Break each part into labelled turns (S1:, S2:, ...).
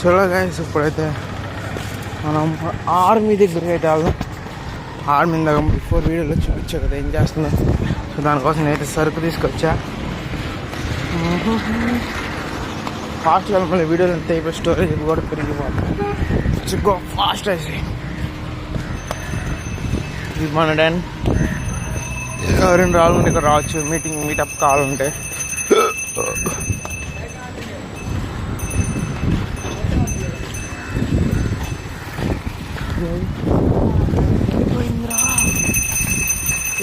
S1: చలో గైస్, ఇప్పుడైతే మనం ఆర్మీ దగ్గరికి అయితే వెళ్దాం. ఆర్మీ దాకా బిఫోర్ వీడియోలో చూపించా కదా ఏం చేస్తుందో. సో దానికోసం నేనైతే సరుకు తీసుకొచ్చా. ఫాస్ట్గా మళ్ళీ వీడియోలు అంతా అయిపోయి స్టోరేజ్ కూడా పెరిగిపోతుంది. గో ఫాస్ట్ అయితే ఇది మన డాన్. ఎవరైనా రావాలంటే ఇక్కడ రావచ్చు, మీటప్ కావాలంటే.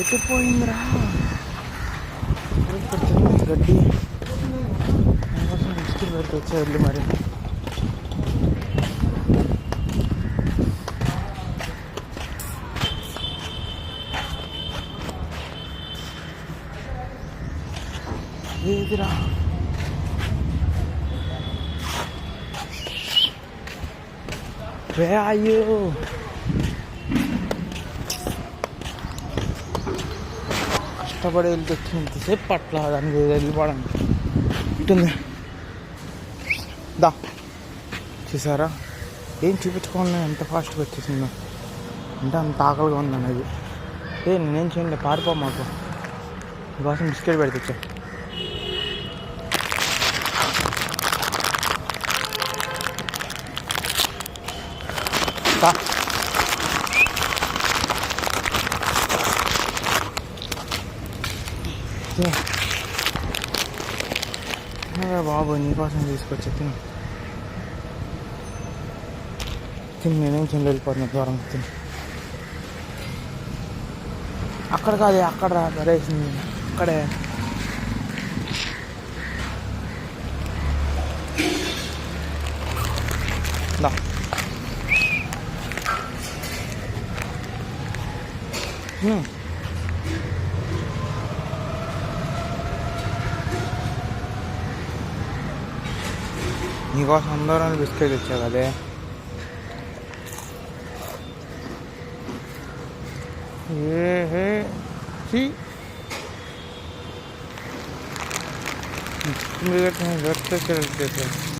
S1: ఎట్టిపోయిందిరా గడ్డి బిస్కెట్ పెడితే వచ్చేది మరి. ఏదిరా where are you? కష్టపడి వెళ్తే వచ్చినంతసేపు పట్ల దానికి వెళ్ళిపోవడానికి ఉంటుంది. దా చూసారా ఏం చూపించుకోవాలి, ఎంత ఫాస్ట్గా వచ్చేసిందో. అంటే అంత ఆకలిగా ఉంది అనేది. నేనేం చేయండి, పారిపో మాకు మీకోసం బిస్కెట్ పెడితే. బాబు నీకోసం తీసుకొచ్చా, తిను. నేనేం చిన్న వెళ్ళిపోతున్నా దూరం. తిను. అక్కడ కాదు, అక్కడ రా పడేసింది, అక్కడే. దా నీకోసం అందరం బిస్కెట్ తెచ్చా కదే. ఏ